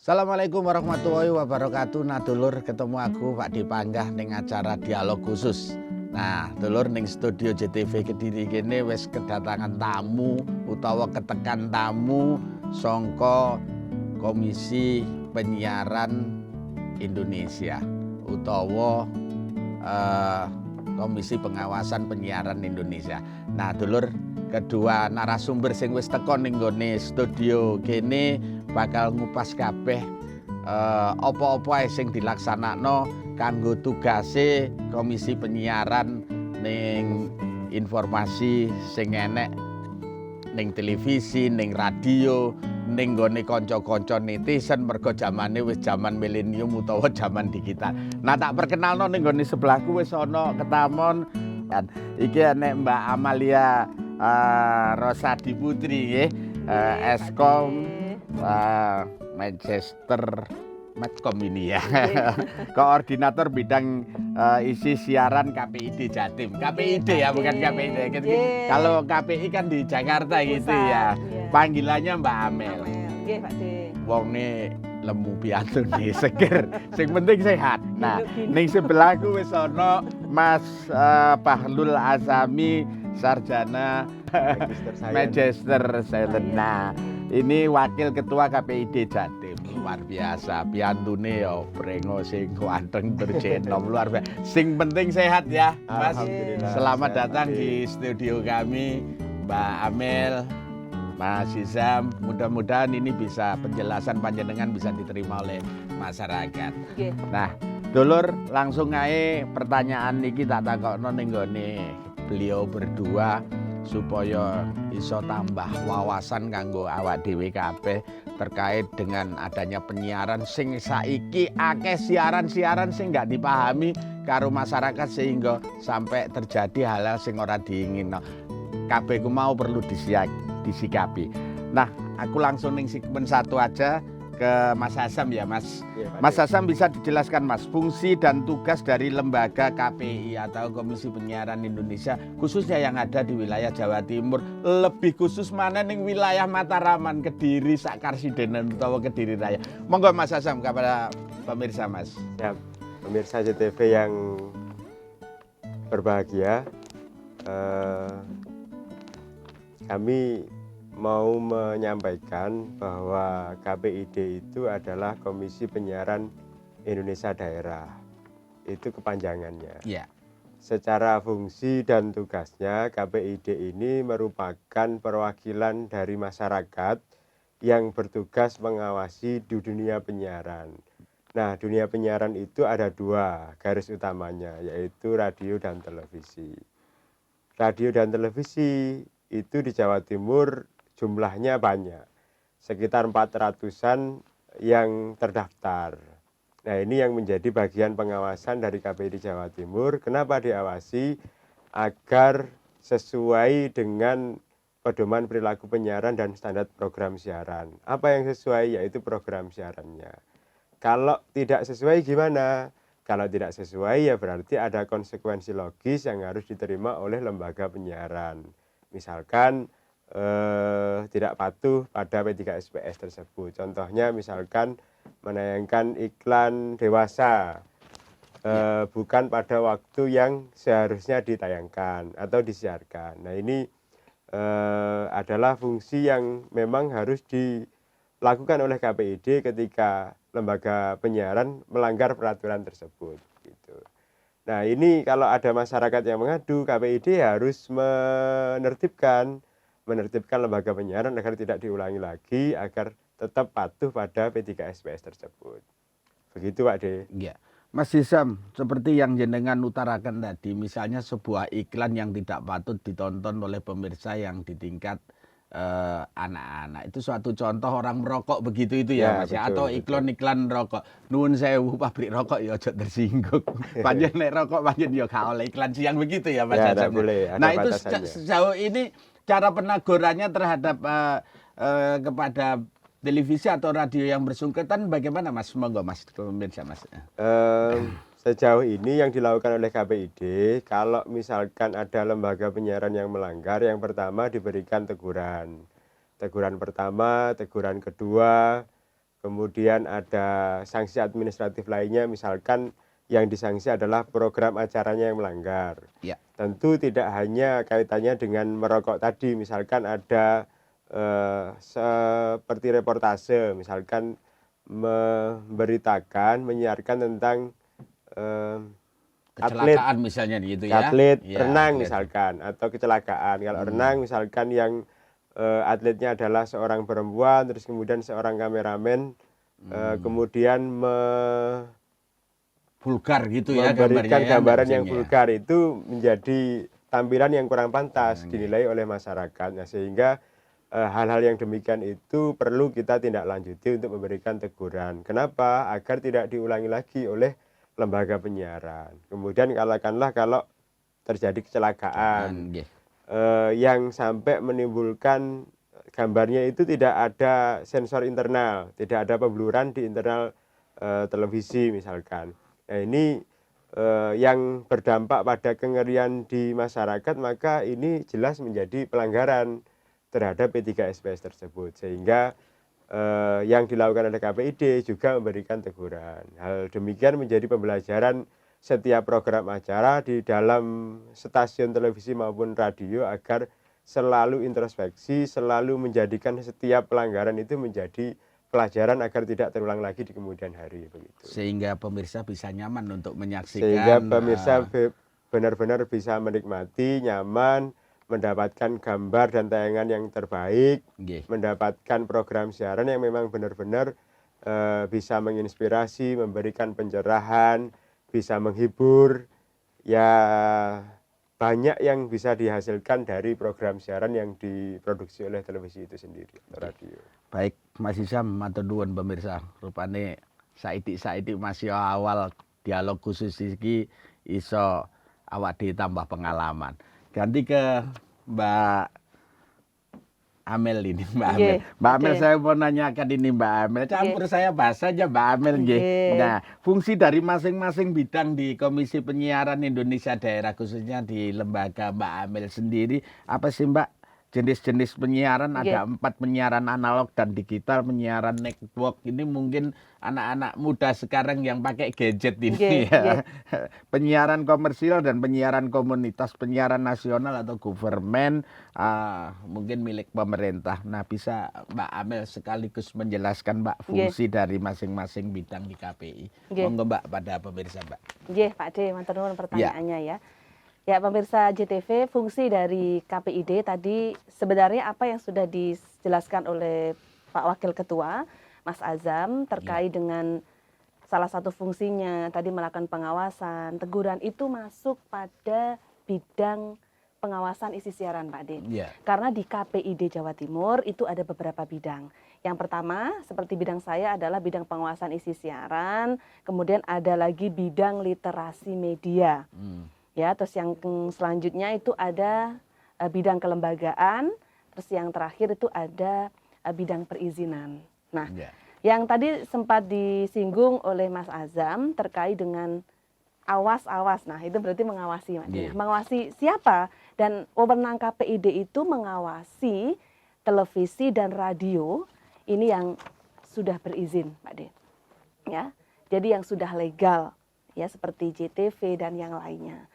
Assalamualaikum warahmatullahi wabarakatuh. Nah dulur, ketemu aku Pak Dipanggah ning acara dialog khusus. Nah dulur, ning studio JTV Kediri kene wis kedatangan tamu utawa ketekan tamu songko Komisi Penyiaran Indonesia utawa Komisi Pengawasan Penyiaran Indonesia. Nah dulur, kedua narasumber sing wis teko ning nggone studio kene bakal ngupas kabeh apa-apa sing dilaksanakno kanggo tugase Komisi Penyiaran ning informasi sing enek ning televisi, ning radio, ning gone kanca-kanca netizen mergo zamane wis zaman milenium utawa zaman digital. Nah tak perkenalno ning gone sebelahku wis ana ketamon. Iki enek Mbak Amalia Rosadi Putri nggih, Eskom Manchester Medcom ini ya. Koordinator bidang isi siaran KPID Jatim. KPID ya, bukan KPID. Kalau KPI kan di Jakarta gitu ya. Panggilannya Mbak Amel. Nggih, Pak De. Wonge lemu piantun nih, seger. Sing penting sehat. Nah, ning sebelahku wis ana Mas Bahlul Azami, sarjana Magister Sains. Nah, ini wakil ketua KPID Jatim. Luar biasa, piantune ya brengo sing ganteng berjenom luar biasa. Sing penting sehat ya, Mas. Selamat datang di studio kami, Mbak Amel, Mas Hizam. Mudah-mudahan ini bisa penjelasan panjenengan bisa diterima oleh masyarakat. Nah, dulur langsung ae pertanyaan niki tak takokno ning nggone beliau berdua supaya iso tambah wawasan kanggo awak dhewe kabeh terkait dengan adanya penyiaran sing saiki akeh siaran-siaran sing nggak dipahami karo masyarakat sehingga sampai terjadi hal-hal sing ora diinginno. Kabeh ku mau perlu disikapi. Nah, aku langsung ning segmen satu aja ke Mas Hasam ya, Mas. Mas Hasam bisa dijelaskan Mas fungsi dan tugas dari lembaga KPI atau Komisi Penyiaran Indonesia khususnya yang ada di wilayah Jawa Timur, lebih khusus mana ning wilayah Mataraman, Kediri, Sakarsidenan utawa Kediri Raya. Monggo Mas Hasam kepada pemirsa Mas. Ya, pemirsa JTV yang berbahagia, kami mau menyampaikan bahwa KPID itu adalah Komisi Penyiaran Indonesia Daerah. Itu kepanjangannya. Ya. Secara fungsi dan tugasnya, KPID ini merupakan perwakilan dari masyarakat yang bertugas mengawasi di dunia penyiaran. Nah, dunia penyiaran itu ada dua garis utamanya, yaitu radio dan televisi. Radio dan televisi itu di Jawa Timur jumlahnya banyak, sekitar 400-an yang terdaftar. Nah, ini yang menjadi bagian pengawasan dari KPID Jawa Timur. Kenapa diawasi? Agar sesuai dengan pedoman perilaku penyiaran dan standar program siaran. Apa yang sesuai? Yaitu program siarannya. Kalau tidak sesuai gimana? Kalau tidak sesuai ya berarti ada konsekuensi logis yang harus diterima oleh lembaga penyiaran. Misalkan tidak patuh pada P3SPS tersebut. Contohnya misalkan menayangkan iklan dewasa bukan pada waktu yang seharusnya ditayangkan atau disiarkan. Nah, ini adalah fungsi yang memang harus dilakukan oleh KPID ketika lembaga penyiaran melanggar peraturan tersebut. Gitu. Nah, ini kalau ada masyarakat yang mengadu, KPID harus menertibkan lembaga penyiaran agar tidak diulangi lagi, agar tetap patuh pada P3SPS tersebut. Begitu Pak De. Ya. Mas Hizam, seperti yang jenengan utarakan tadi, misalnya sebuah iklan yang tidak patut ditonton oleh pemirsa yang di tingkat anak-anak, itu suatu contoh orang merokok begitu itu ya, Mas, betul, atau iklan-iklan rokok. Nuwun sewu pabrik rokok ya aja tersinggung. Panjen nek rokok panjen ya gak oleh iklan siang begitu ya, Mas. Ya, boleh, nah, itu sejauh ini cara penegurannya terhadap kepada televisi atau radio yang bersangkutan bagaimana, Mas? Monggo Mas, pemirsa Mas. Sejauh ini yang dilakukan oleh KPID, kalau misalkan ada lembaga penyiaran yang melanggar, yang pertama diberikan teguran. Teguran pertama, teguran kedua, Kemudian ada sanksi administratif lainnya, misalkan yang disanksi adalah program acaranya yang melanggar. Ya. Tentu tidak hanya kaitannya dengan merokok tadi, misalkan ada seperti reportase, misalkan memberitakan, menyiarkan tentang atlet Kecelakaan misalnya gitu ya. atlet Ya, renang atlet. misalkan, atau kecelakaan. Kalau renang misalkan yang atletnya adalah seorang perempuan, terus kemudian seorang kameramen, kemudian Vulgar gitu ya memberikan gambarnya ya, gambaran yang misalnya ya. vulgar, itu menjadi tampilan yang kurang pantas dinilai oleh masyarakat. Nah, sehingga hal-hal yang demikian itu perlu kita tindak lanjuti untuk memberikan teguran. Kenapa? Agar tidak diulangi lagi oleh lembaga penyiaran. Kemudian katakanlah kalau terjadi kecelakaan Nggih. yang sampai menimbulkan gambarnya itu tidak ada sensor internal, tidak ada pembluran di internal televisi misalkan. Nah, ini yang berdampak pada kengerian di masyarakat, maka ini jelas menjadi pelanggaran terhadap P3SPS tersebut, sehingga yang dilakukan oleh KPID juga memberikan teguran. Hal demikian menjadi pembelajaran setiap program acara di dalam stasiun televisi maupun radio agar selalu introspeksi, selalu menjadikan setiap pelanggaran itu menjadi pelajaran agar tidak terulang lagi di kemudian hari begitu. Sehingga pemirsa bisa nyaman untuk menyaksikan. Sehingga pemirsa benar-benar bisa menikmati, nyaman, mendapatkan gambar dan tayangan yang terbaik, mendapatkan program siaran yang memang benar-benar bisa menginspirasi, memberikan pencerahan, bisa menghibur. Ya, banyak yang bisa dihasilkan dari program siaran yang diproduksi oleh televisi itu sendiri, radio. Baik, Mas Isam, matur nuwun pemirsa. Rupane saiki masih awal dialog khusus iki iso awak dhewe tambah pengalaman. Ganti ke Mbak Amel ini, Mbak Amel. Mbak Amel, saya mau nanyakan ini Mbak Amel. Campur saya bahas saja Mbak Amel nggih. Nah, fungsi dari masing-masing bidang di Komisi Penyiaran Indonesia Daerah, khususnya di lembaga Mbak Amel sendiri, apa sih Mbak? Jenis-jenis penyiaran ada 4, penyiaran analog dan digital, penyiaran network. Ini mungkin anak-anak muda sekarang yang pakai gadget ini ya. Penyiaran komersial dan penyiaran komunitas, penyiaran nasional atau government, mungkin milik pemerintah. Nah, bisa Mbak Amel sekaligus menjelaskan Mbak fungsi dari masing-masing bidang di KPI. Monggo Mbak pada pemirsa Mbak. Nggih, Pak D, matur nuwun pertanyaannya ya. Ya, pemirsa JTV, fungsi dari KPID tadi sebenarnya apa yang sudah dijelaskan oleh Pak Wakil Ketua, Mas Azam, terkait dengan salah satu fungsinya tadi melakukan pengawasan, teguran, itu masuk pada bidang pengawasan isi siaran, Pak D. Karena di KPID Jawa Timur itu ada beberapa bidang. Yang pertama, seperti bidang saya adalah bidang pengawasan isi siaran, kemudian ada lagi bidang literasi media. Ya, terus yang selanjutnya itu ada bidang kelembagaan, terus yang terakhir itu ada bidang perizinan. Nah, yang tadi sempat disinggung oleh Mas Azam terkait dengan awas-awas. Nah, itu berarti mengawasi, Mas. Mengawasi siapa? Dan wewenang KPID itu mengawasi televisi dan radio ini yang sudah berizin, Pak D. Ya. Jadi yang sudah legal, ya, seperti JTV dan yang lainnya.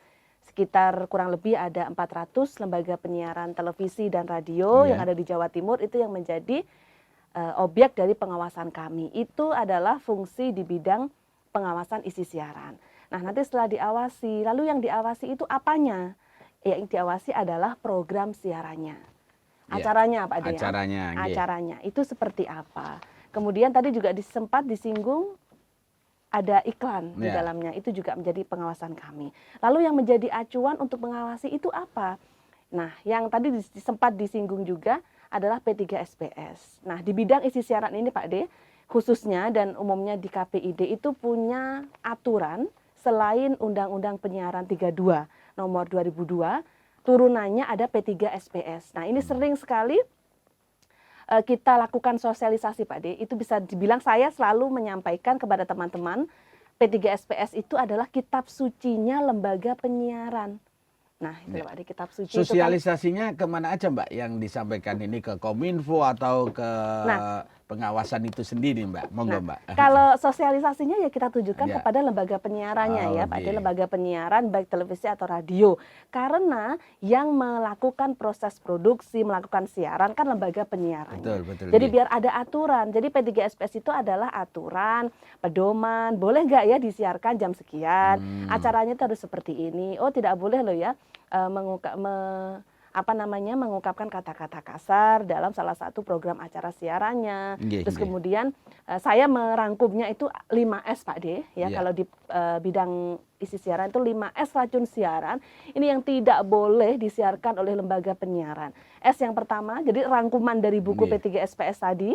Sekitar kurang lebih ada 400 lembaga penyiaran televisi dan radio yang ada di Jawa Timur, itu yang menjadi objek dari pengawasan kami. Itu adalah fungsi di bidang pengawasan isi siaran. Nah, nanti setelah diawasi, lalu yang diawasi itu apanya? Yang diawasi adalah program siarannya. Acaranya Pak D. Acaranya itu seperti apa? Kemudian tadi juga sempat disinggung ada iklan di dalamnya, itu juga menjadi pengawasan kami. Lalu yang menjadi acuan untuk mengawasi itu apa? Nah, yang tadi sempat disinggung juga adalah P3SPS. Nah, di bidang isi siaran ini Pak D, khususnya dan umumnya di KPID itu punya aturan selain Undang-Undang Penyiaran 32 nomor 2002, turunannya ada P3SPS. Nah, ini sering sekali kita lakukan sosialisasi Pak D, itu bisa dibilang saya selalu menyampaikan kepada teman-teman, P3SPS itu adalah kitab sucinya lembaga penyiaran. Nah, itu Pak D, kitab suci. Sosialisasinya itu kan, kemana aja Mbak yang disampaikan ini, ke Kominfo atau ke pengawasan itu sendiri, Mbak? Monggo, Mbak. Kalau sosialisasinya ya kita tujukan Ya. kepada lembaga penyiarannya ya, Pak Oke. De, lembaga penyiaran baik televisi atau radio. Karena yang melakukan proses produksi, melakukan siaran kan lembaga penyiarannya. Betul. Jadi nggih. biar ada aturan. Jadi P3SPS itu adalah aturan, pedoman, boleh nggak ya disiarkan jam sekian, acaranya itu harus seperti ini. Oh, tidak boleh loh ya mengungkapkan kata-kata kasar dalam salah satu program acara siarannya. Nggih, Terus nggih. kemudian saya merangkumnya itu 5S Pak De ya. Ya. Kalau di bidang isi siaran itu 5S racun siaran. Ini yang tidak boleh disiarkan oleh lembaga penyiaran. S yang pertama, jadi rangkuman dari buku Nggih. P3SPS tadi.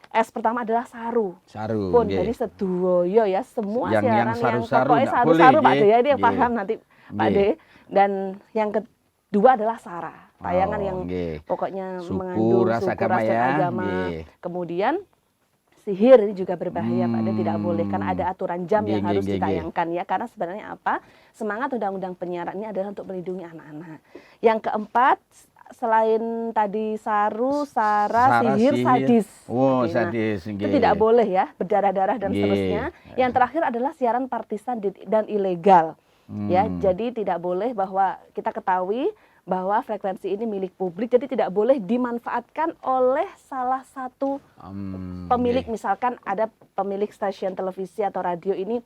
S pertama adalah saru. Saru. Pun nggih. jadi sedoyo ya, semua Yang siaran saru-saru pokoknya nggak saru-saru boleh, Pak De nggih. ya, ini yang Nggih. paham nanti Pak Nggih. De. Dan yang kedua adalah sara, tayangan Oh, yang nggih. pokoknya Suku, mengandung ras suku, agama ras dan ya, agama. nggih. Kemudian sihir ini juga berbahaya Pak De, tidak boleh karena ada aturan jam Nggih, yang nggih, harus nggih, ditayangkan ya. Karena sebenarnya apa? Semangat undang-undang penyiaran ini adalah untuk melindungi anak-anak. Yang keempat, selain tadi saru, sara, sihir, sadis. Oh, Oke, nah, sadis. itu tidak boleh ya, berdarah-darah dan Nggih. seterusnya. Yang terakhir adalah siaran partisan dan ilegal. Ya, Hmm. jadi tidak boleh bahwa kita ketahui bahwa frekuensi ini milik publik, jadi tidak boleh dimanfaatkan oleh salah satu pemilik. Nggih. Misalkan ada pemilik stasiun televisi atau radio ini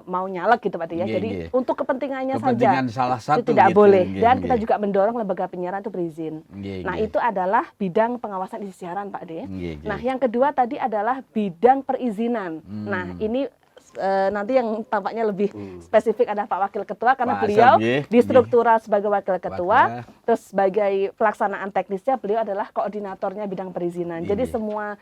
mau nyalek gitu Pak De ya. Nggih, Jadi nggih. untuk kepentingannya Kepentingan saja salah satu itu tidak gitu, boleh. nggih, Dan kita nggih. juga mendorong lembaga penyiaran itu berizin. Nggih, Nah, nggih. itu adalah bidang pengawasan isi siaran Pak De. Nggih, nggih. Nah, yang kedua tadi adalah bidang perizinan. Nah, ini nanti yang tampaknya lebih spesifik adalah Pak Wakil Ketua karena Pak beliau Azam, nggih. di struktural sebagai Wakil Ketua, Wakil. terus sebagai pelaksanaan teknisnya beliau adalah koordinatornya bidang perizinan. Jadi Nggih. semua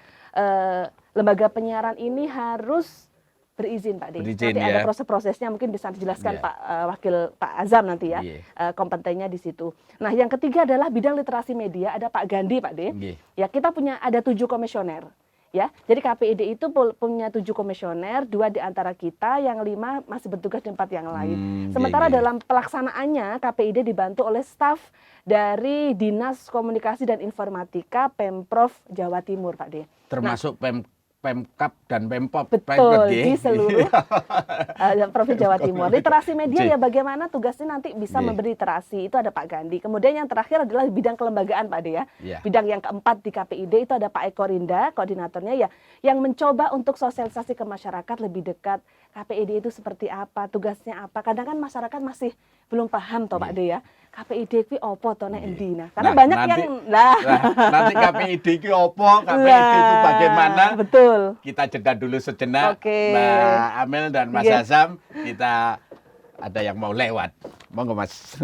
lembaga penyiaran ini harus berizin Pak De. Berizin, Nanti ada ya. proses-prosesnya mungkin bisa dijelaskan Iya. Pak Wakil Pak Azam nanti ya. Iya. Kompetennya di situ. Nah, yang ketiga adalah bidang literasi media, ada Pak Gandhi Pak De. Nggih. Ya, kita ada 7 komisioner. Ya, jadi KPID itu punya 7 komisioner, 2 di antara kita, yang 5 masih bertugas di tempat yang lain. Sementara nggih. dalam pelaksanaannya KPID dibantu oleh staf dari Dinas Komunikasi dan Informatika Pemprov Jawa Timur, Pak De. Termasuk Pemkap dan Pemprov. Betul, nggih. di seluruh Provinsi Jawa Timur. Literasi media Nggih. ya bagaimana tugasnya nanti bisa Nggih. memberi literasi, itu ada Pak Gandhi. Kemudian yang terakhir adalah bidang kelembagaan Pak De ya. Iya. Bidang yang keempat di KPID itu ada Pak Eko Rinda, koordinatornya ya, yang mencoba untuk sosialisasi ke masyarakat lebih dekat. KPID itu seperti apa, tugasnya apa. Kadang kan masyarakat masih belum paham toh Pak De ya. KPID itu opo toh nek endi nah. Karena Nah, banyak nanti- yang Nah, nanti KPID itu opo, KPID itu Lah, bagaimana? Betul. Kita jeda dulu sejenak. Oke. Mbak Amel dan Mas Iya. Azam, kita ada yang mau lewat. Monggo Mas.